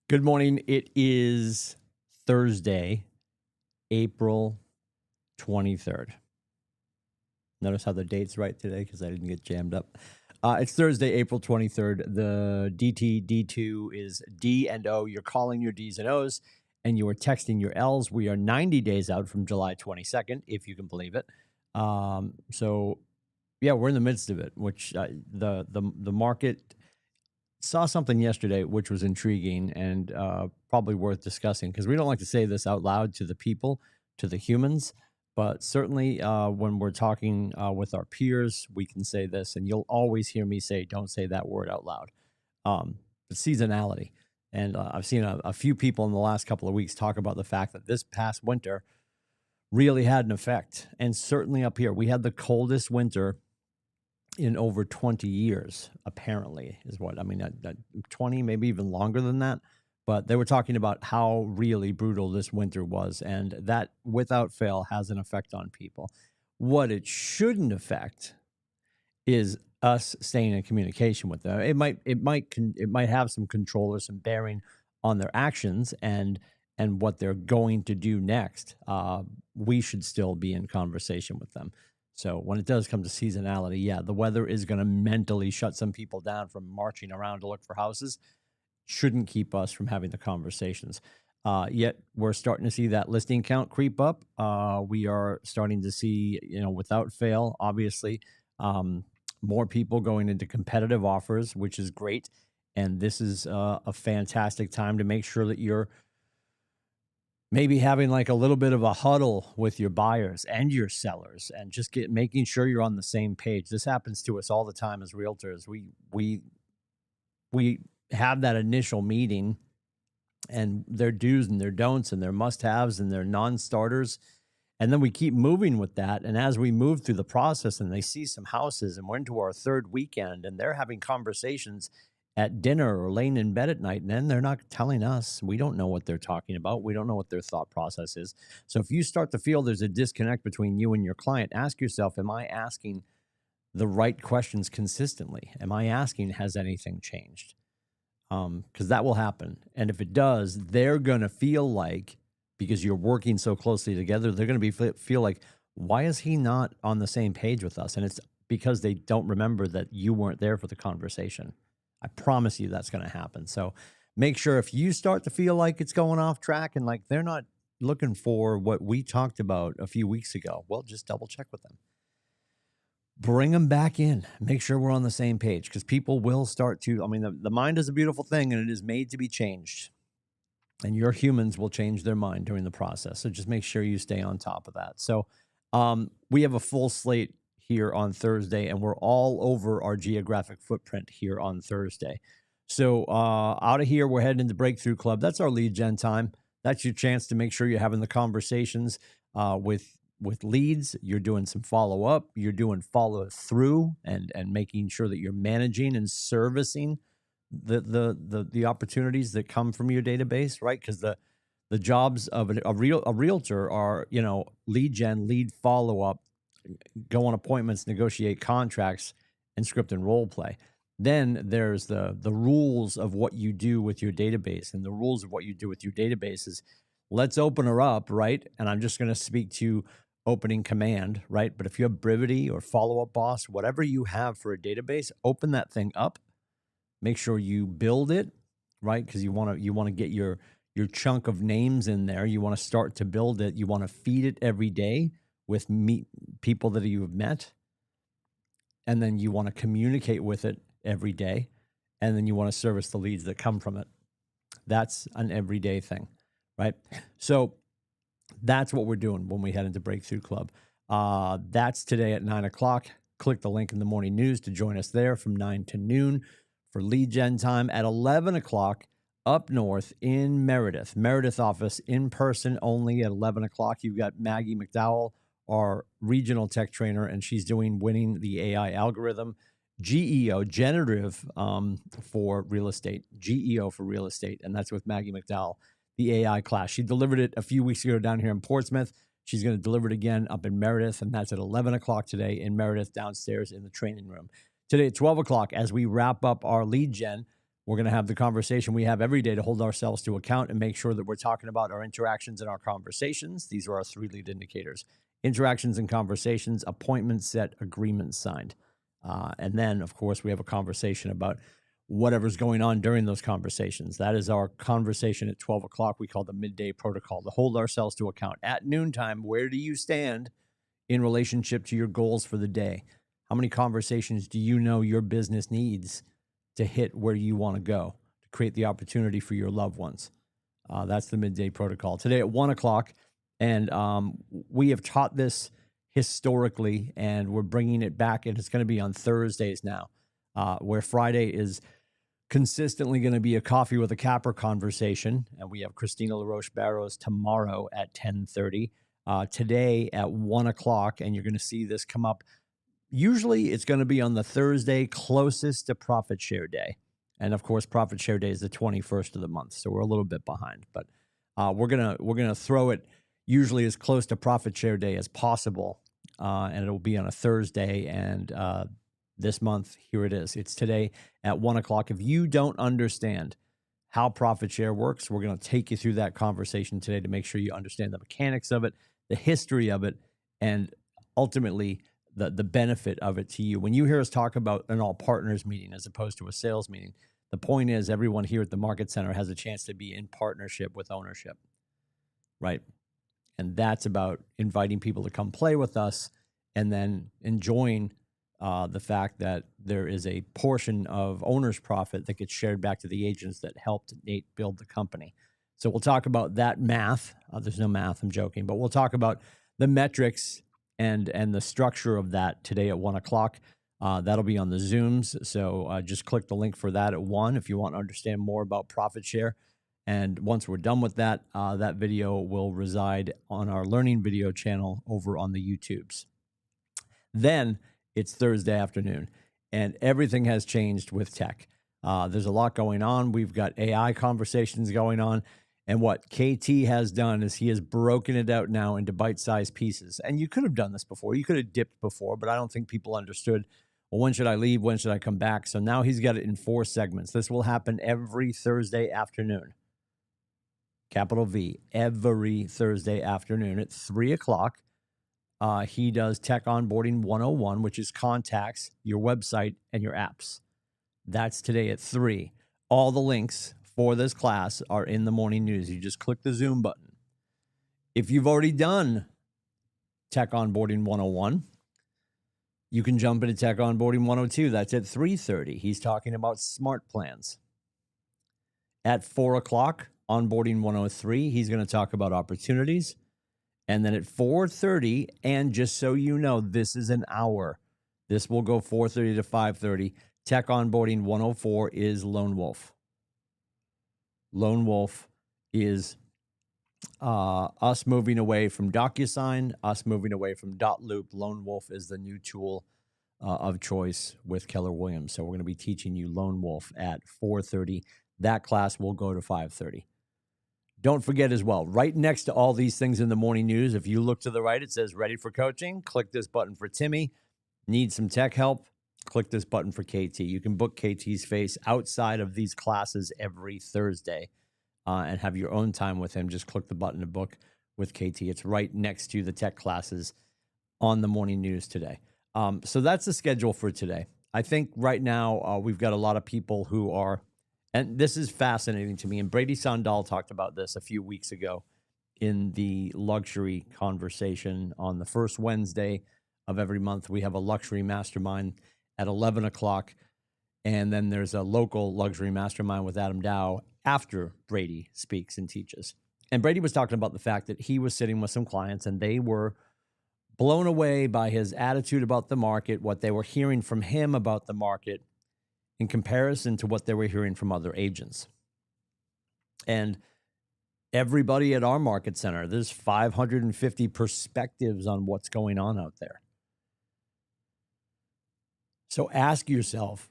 Good morning. It is Thursday, April 23rd. Notice how the date's right today because I didn't get jammed up. It's Thursday, April 23rd. The DT D2 is D and O. You're calling your D's and O's and you are texting your L's. We are 90 days out from July 22nd, if you can believe it. So yeah, we're in the midst of it, which the market saw something yesterday which was intriguing and probably worth discussing because we don't like to say this out loud to the people, to the humans, but certainly when we're talking with our peers, we can say this, and you'll always hear me say, "Don't say that word out loud." But seasonality, and I've seen a few people in the last couple of weeks talk about the fact that this past winter really had an effect, and certainly up here we had the coldest winter in over 20 years, apparently, is what I mean. 20, maybe even longer than that. But they were talking about how really brutal this winter was, and that without fail has an effect on people. What it shouldn't affect is us staying in communication with them. It might have some control or some bearing on their actions and what they're going to do next. We should still be in conversation with them. So when it does come to seasonality, yeah, the weather is going to mentally shut some people down from marching around to look for houses. Shouldn't keep us from having the conversations. Yet we're starting to see that listing count creep up. We are starting to see, without fail, obviously, more people going into competitive offers, which is great. And this is a fantastic time to make sure that you're maybe having like a little bit of a huddle with your buyers and your sellers and just making sure you're on the same page. This happens to us all the time as realtors. We have that initial meeting and their do's and their don'ts and their must-haves and their non-starters. And then we keep moving with that. And as we move through the process and they see some houses and we're into our third weekend and they're having conversations at dinner or laying in bed at night, and then they're not telling us. We don't know what they're talking about. We don't know what their thought process is. So if you start to feel there's a disconnect between you and your client, ask yourself, am I asking the right questions consistently? Am I asking, has anything changed? Because that will happen. And if it does, they're going to feel like, because you're working so closely together, they're going to feel like, why is he not on the same page with us? And it's because they don't remember that you weren't there for the conversation. I promise you that's going to happen. So make sure if you start to feel like it's going off track and like they're not looking for what we talked about a few weeks ago, well, just double check with them. Bring them back in. Make sure we're on the same page because people will start to, the mind is a beautiful thing and it is made to be changed. And your humans will change their mind during the process. So just make sure you stay on top of that. So we have a full slate here on Thursday, and we're all over our geographic footprint here on Thursday. So out of here, we're heading into Breakthrough Club. That's our lead gen time. That's your chance to make sure you're having the conversations with leads. You're doing some follow up. You're doing follow through, and making sure that you're managing and servicing the opportunities that come from your database, right? Because the jobs of a realtor are, lead gen, lead follow up, go on appointments, negotiate contracts, and script and role play. Then there's the rules of what you do with your database, and the rules of what you do with your database is, let's open her up, right? And I'm just going to speak to opening command, right? But if you have Brivity or Follow Up Boss, whatever you have for a database, open that thing up. Make sure you build it, right? Because you want to get your chunk of names in there. You want to start to build it. You want to feed it every day with people that you have met. And then you want to communicate with it every day. And then you want to service the leads that come from it. That's an everyday thing, right? So that's what we're doing when we head into Breakthrough Club. That's today at 9 o'clock. Click the link in the morning news to join us there from 9 to noon for lead gen time. At 11 o'clock up north in Meredith office, in person only at 11 o'clock. You've got Maggie McDowell, our regional tech trainer, and she's doing Winning the AI Algorithm, GEO, generative for real estate, GEO for real estate. And that's with Maggie McDowell, the AI class. She delivered it a few weeks ago down here in Portsmouth. She's going to deliver it again up in Meredith, and that's at 11 o'clock today in Meredith downstairs in the training room. Today at 12 o'clock, as we wrap up our lead gen, We're going to have the conversation we have every day to hold ourselves to account and make sure that we're talking about our interactions and our conversations. These are our 3 lead indicators: interactions and conversations, appointments set, agreements signed. And then, of course, we have a conversation about whatever's going on during those conversations. That is our conversation at 12 o'clock. We call the midday protocol, to hold ourselves to account. At noontime, where do you stand in relationship to your goals for the day? How many conversations do you know your business needs to hit where you want to go, to create the opportunity for your loved ones? That's the midday protocol. Today at 1 o'clock, and we have taught this historically, and we're bringing it back, and it's going to be on Thursdays now, where Friday is consistently going to be a coffee with a capper conversation, and we have Christina LaRoche Barrows tomorrow at 10:30. Today at 1 o'clock, and you're going to see this come up. Usually it's going to be on the Thursday closest to Profit Share Day. And of course, Profit Share Day is the 21st of the month, so we're a little bit behind. But we're gonna throw it usually as close to Profit Share Day as possible, and it'll be on a Thursday. And this month, here it is. It's today at 1 o'clock. If you don't understand how Profit Share works, we're going to take you through that conversation today to make sure you understand the mechanics of it, the history of it, and ultimately the benefit of it to you. When you hear us talk about an all partners meeting as opposed to a sales meeting, the point is everyone here at the Market Center has a chance to be in partnership with ownership, right? And that's about inviting people to come play with us and then enjoying the fact that there is a portion of owner's profit that gets shared back to the agents that helped Nate build the company. So we'll talk about that math. There's no math, I'm joking, but we'll talk about the metrics and the structure of that today at 1 o'clock. That'll be on the Zooms. So just click the link for that at 1 if you want to understand more about profit share. And once we're done with that, that video will reside on our learning video channel over on the YouTubes. Then it's Thursday afternoon, and everything has changed with tech. There's a lot going on. We've got AI conversations going on. And what KT has done is he has broken it out now into bite-sized pieces. And you could have done this before. You could have dipped before, but I don't think people understood, well, when should I leave? When should I come back? So now he's got it in 4 segments. This will happen every Thursday afternoon. Capital V, every Thursday afternoon at 3 o'clock. He does Tech Onboarding 101, which is contacts, your website, and your apps. That's today at 3. All the links for this class are in the morning news. You just click the Zoom button. If you've already done Tech Onboarding 101, you can jump into Tech Onboarding 102. That's at 3:30. He's talking about smart plans. At 4 o'clock, Onboarding 103, he's going to talk about opportunities. And then at 4:30, and just so you know, this is an hour. This will go 4:30 to 5:30. Tech Onboarding 104 is Lone Wolf. Lone Wolf is us moving away from DocuSign, us moving away from Dotloop. Lone Wolf is the new tool of choice with Keller Williams. So we're going to be teaching you Lone Wolf at 4:30. That class will go to 5:30. Don't forget as well, right next to all these things in the morning news, if you look to the right, it says ready for coaching. Click this button for Timmy. Need some tech help? Click this button for KT. You can book KT's face outside of these classes every Thursday and have your own time with him. Just click the button to book with KT. It's right next to the tech classes on the morning news today. So that's the schedule for today. I think right now we've got a lot of people who are, and this is fascinating to me, and Brady Sandal talked about this a few weeks ago in the luxury conversation on the first Wednesday of every month. We have a luxury mastermind at 11 o'clock, and then there's a local luxury mastermind with Adam Dow after Brady speaks and teaches. And Brady was talking about the fact that he was sitting with some clients, and they were blown away by his attitude about the market, what they were hearing from him about the market in comparison to what they were hearing from other agents. And everybody at our market center, there's 550 perspectives on what's going on out there. So ask yourself,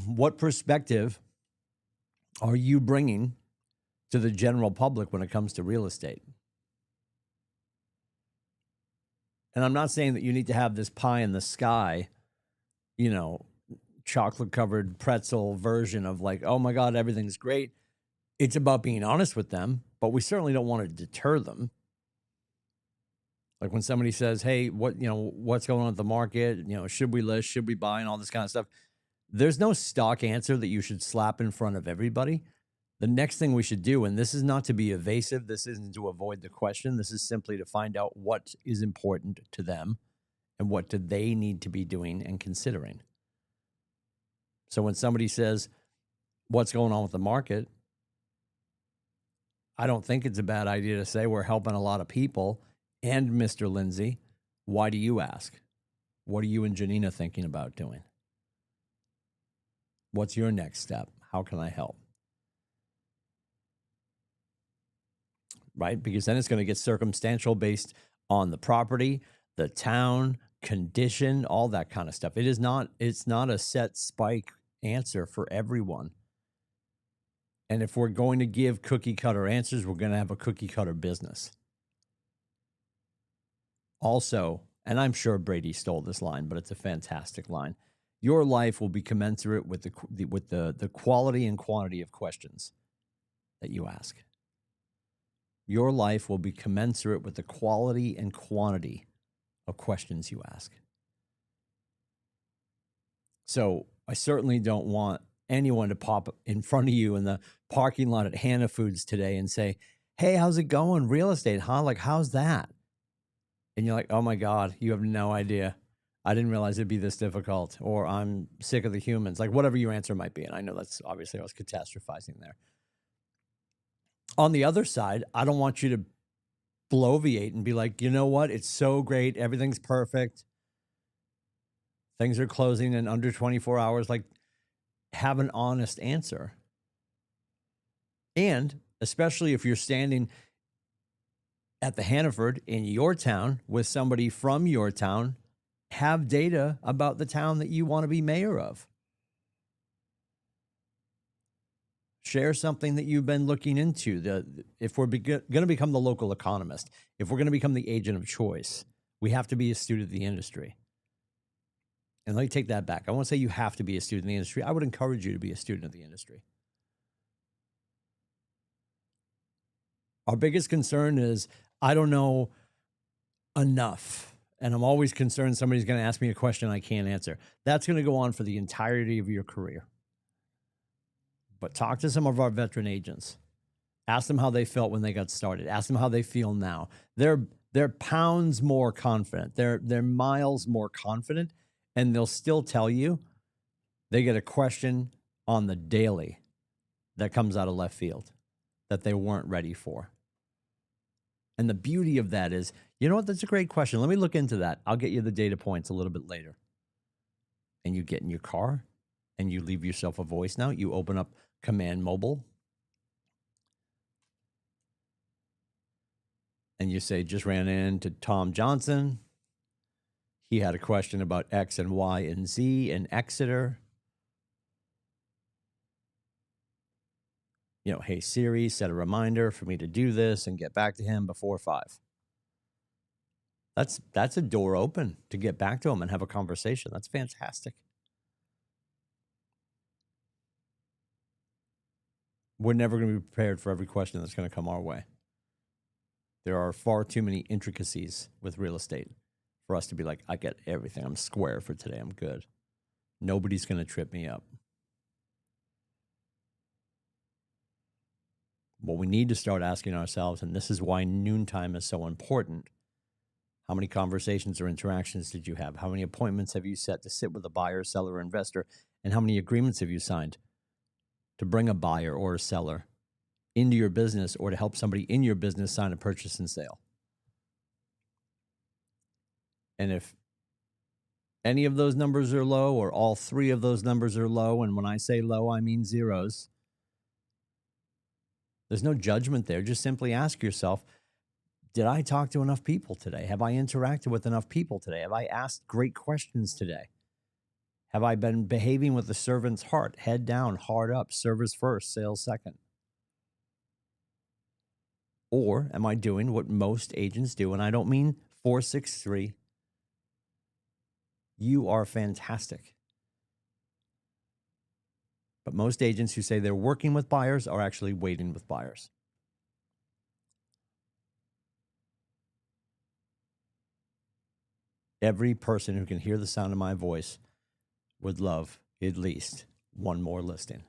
what perspective are you bringing to the general public when it comes to real estate? And I'm not saying that you need to have this pie in the sky, chocolate covered pretzel version of like, oh my God, everything's great. It's about being honest with them, but we certainly don't want to deter them. Like when somebody says, hey, what's going on at the market? Should we list, should we buy, and all this kind of stuff. There's no stock answer that you should slap in front of everybody. The next thing we should do, and this is not to be evasive, this isn't to avoid the question, this is simply to find out what is important to them and what do they need to be doing and considering. So when somebody says, what's going on with the market? I don't think it's a bad idea to say we're helping a lot of people. And Mr. Lindsay, why do you ask? What are you and Janina thinking about doing? What's your next step? How can I help? Right? Because then it's going to get circumstantial based on the property, the town, condition, all that kind of stuff. It's not a set spike answer for everyone. And if we're going to give cookie cutter answers, we're going to have a cookie cutter business. Also, and I'm sure Brady stole this line, but it's a fantastic line. Your life will be commensurate with the quality and quantity of questions that you ask. Your life will be commensurate with the quality and quantity of questions you ask. So I certainly don't want anyone to pop in front of you in the parking lot at Hannah Foods today and say, hey, how's it going? Real estate, huh? Like, how's that? And you're like, oh my God, you have no idea. I didn't realize it'd be this difficult, or I'm sick of the humans, like whatever your answer might be. And I know that's obviously I was catastrophizing there. On the other side, I don't want you to bloviate and be like, you know what? It's so great. Everything's perfect. Things are closing in under 24 hours. Like, have an honest answer. And especially if you're standing at the Hannaford in your town with somebody from your town, have data about the town that you want to be mayor of. Share something that you've been looking into. If we're going to become the local economist, if we're going to become the agent of choice, we have to be a student of the industry. And let me take that back. I won't say you have to be a student of the industry. I would encourage you to be a student of the industry. Our biggest concern is, I don't know enough. And I'm always concerned somebody's going to ask me a question I can't answer. That's going to go on for the entirety of your career. But talk to some of our veteran agents. Ask them how they felt when they got started. Ask them how they feel now. They're pounds more confident. They're miles more confident. And they'll still tell you they get a question on the daily that comes out of left field that they weren't ready for. And the beauty of that is, you know what? That's a great question. Let me look into that. I'll get you the data points a little bit later. And you get in your car and you leave yourself a voice note. You open up Command Mobile and you say, just ran into Tom Johnson. He had a question about X and Y and Z in Exeter. Hey, Siri, set a reminder for me to do this and get back to him before 5. That's a door open to get back to him and have a conversation. That's fantastic. We're never going to be prepared for every question that's going to come our way. There are far too many intricacies with real estate for us to be like, I get everything. I'm square for today. I'm good. Nobody's going to trip me up. What we need to start asking ourselves, and this is why noontime is so important, how many conversations or interactions did you have? How many appointments have you set to sit with a buyer, seller, or investor? And how many agreements have you signed to bring a buyer or a seller into your business or to help somebody in your business sign a purchase and sale? And if any of those numbers are low or all 3 of those numbers are low, and when I say low, I mean zeros, there's no judgment there. Just simply ask yourself, did I talk to enough people today? Have I interacted with enough people today? Have I asked great questions today? Have I been behaving with the servant's heart? Head down, heart up, service first, sales second. Or am I doing what most agents do? And I don't mean 463. You are fantastic. But most agents who say they're working with buyers are actually waiting with buyers. Every person who can hear the sound of my voice would love at least one more listing.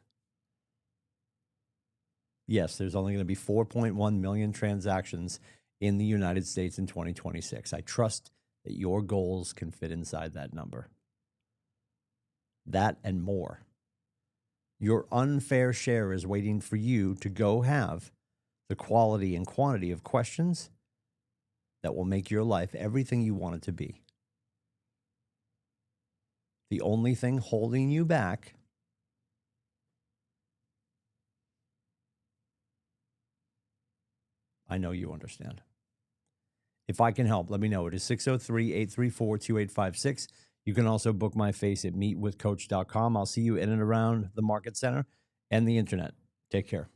Yes, there's only going to be 4.1 million transactions in the United States in 2026. I trust that your goals can fit inside that number. That and more. Your unfair share is waiting for you to go have the quality and quantity of questions that will make your life everything you want it to be. The only thing holding you back I know you understand. If I can help, let me know. It is 603-834-2856. You can also book my face at meetwithcoach.com. I'll see you in and around the market center and the internet. Take care.